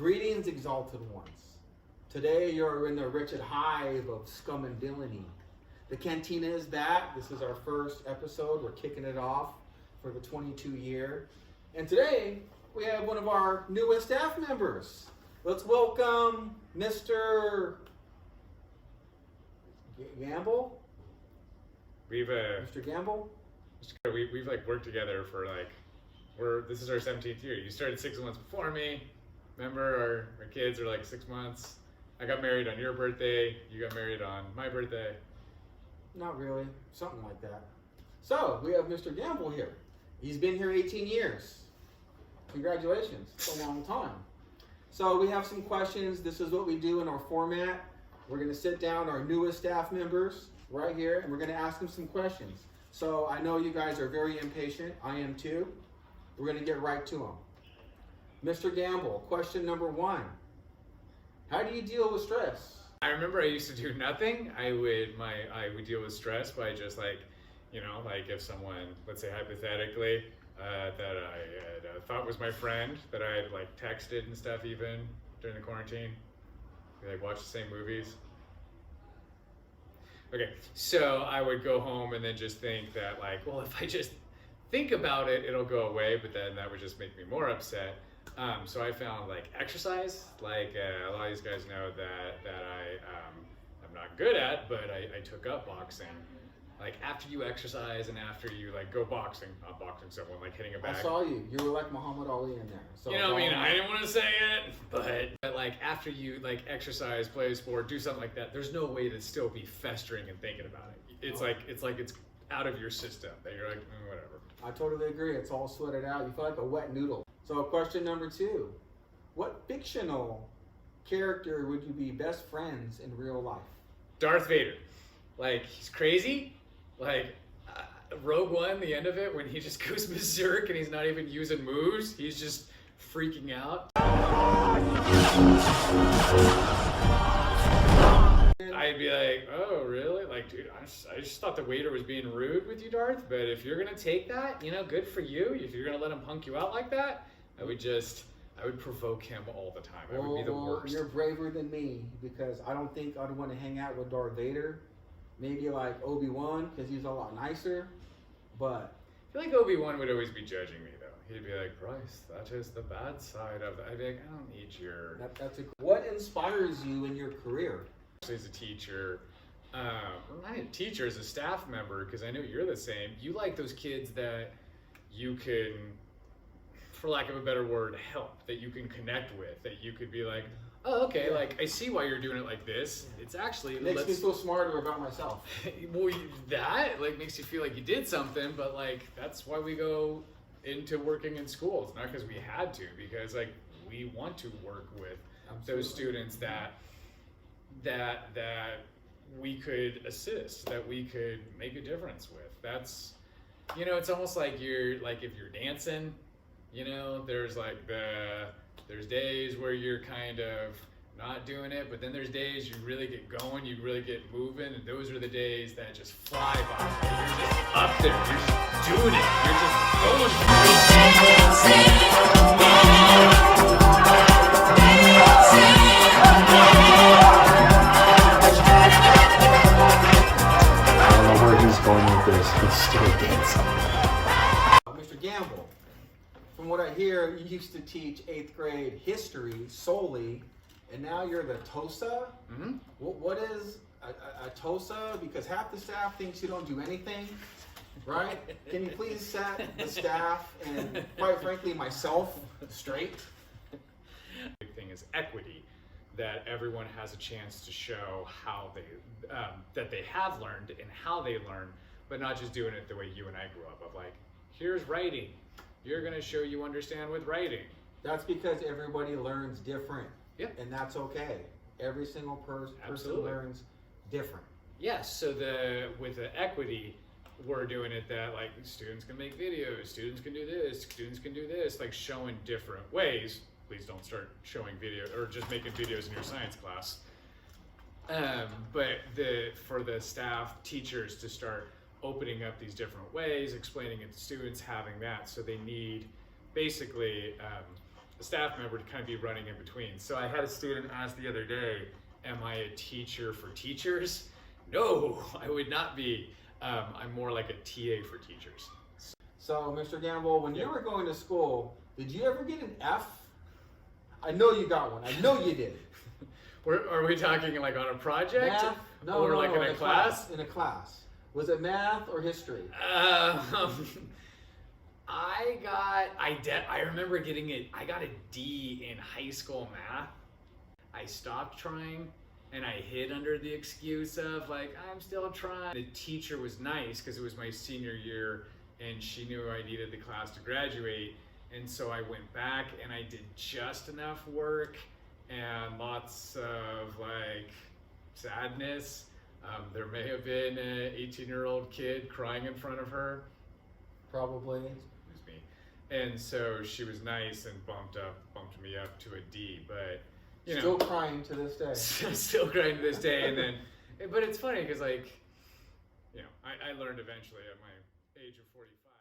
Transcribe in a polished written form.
Greetings, exalted ones. Today you're in the wretched hive of scum and villainy. The Cantina is back. This is our first episode. We're kicking it off for the 22 year. And today we have one of our newest staff members. Let's welcome Mr. Gamble. Mr. Gamble. We've like worked together for this is our 17th year. You started 6 months before me. Remember, our kids are like 6 months. I got married on your birthday. You got married on my birthday. Not really, something like that. So we have Mr. Gamble here. He's been here 18 years. Congratulations, it's a long time. So we have some questions. This is what we do in our format. We're gonna sit down our newest staff members right here and we're gonna ask them some questions. So I know you guys are very impatient, I am too. We're gonna get right to them. Mr. Gamble, question number 1. How do you deal with stress? I remember I used to do nothing. I would deal with stress by just if someone, let's say hypothetically, that I had thought was my friend, that I had texted and stuff even during the quarantine. We watch the same movies. Okay, so I would go home and then just think that if I just think about it, it'll go away, but then that would just make me more upset. So I found exercise, a lot of these guys know that I'm not good at, but I took up boxing. After you exercise and after you go boxing, not boxing someone, hitting a bag. I saw you. You were like Muhammad Ali in there. So I didn't want to say it, but after you exercise, play a sport, do something like that, there's no way to still be festering and thinking about it. It's out of your system that you're whatever. I totally agree. It's all sweated out. You feel like a wet noodle. So question number 2. What fictional character would you be best friends in real life? Darth Vader. He's crazy. Rogue One, the end of it, when he just goes berserk and he's not even using moves, he's just freaking out. I'd be like, oh, really? Dude, I just thought the waiter was being rude with you, Darth, but if you're going to take that, good for you. If you're going to let him punk you out like that, I would provoke him all the time. I would be the worst. You're braver than me because I don't think I'd want to hang out with Darth Vader. Maybe Obi-Wan because he's a lot nicer, but... I feel like Obi-Wan would always be judging me, though. He'd be like, Bryce, that is the bad side of that. I'd be like, I don't need your... What inspires you in your career? As a teacher, not a teacher, as a staff member, because I know you're the same. You like those kids that you can, for lack of a better word, help, that you can connect with, that you could be like, oh, okay, I see why you're doing it like this. It's actually... It makes me feel smarter about myself. Well, that makes you feel like you did something, but that's why we go into working in school. It's not because we had to, because we want to work with those students that we could assist, that we could make a difference with. That's, it's almost like if you're dancing, there's there's days where you're kind of not doing it, but then there's days you really get going, you really get moving, and those are the days that just fly by. You're just up there, you're just doing it, you're just going for going with this, but still dancing. Mr. Gamble, from what I hear, you used to teach 8th grade history solely, and now you're the Tosa? Mm-hmm. What is a Tosa? Because half the staff thinks you don't do anything, right? Can you please set the staff and, quite frankly, myself straight? The big thing is equity. That everyone has a chance to show how they that they have learned and how they learn, but not just doing it the way you and I grew up of here's writing. You're going to show you understand with writing. That's because everybody learns different. Yeah. And that's okay. Every single person learns different. Yes, so with the equity, we're doing it that students can make videos, students can do this, students can do this, showing different ways. Please don't start showing video or just making videos in your science class. But for the staff, teachers to start opening up these different ways, explaining it to students, having that. So they need basically a staff member to kind of be running in between. So I had a student ask the other day, am I a teacher for teachers? No, I would not be. I'm more like a TA for teachers. So, Mr. Gamble, when you were going to school, did you ever get an F? I know you got one. I know you did. Are we talking like on a project? Math? No, or no, like no, in a class? In a class. Was it math or history? I remember getting it. I got a D in high school math. I stopped trying and I hid under the excuse of like, I'm still trying. The teacher was nice because it was my senior year and she knew I needed the class to graduate. And so I went back and I did just enough work and lots of like sadness. There may have been an 18-year-old kid crying in front of her. Probably. It was me. And so she was nice and bumped me up to a D, but you know. Still crying to this day. Still crying to this day. And then, but it's funny because like, you know, I learned eventually at my age of 45.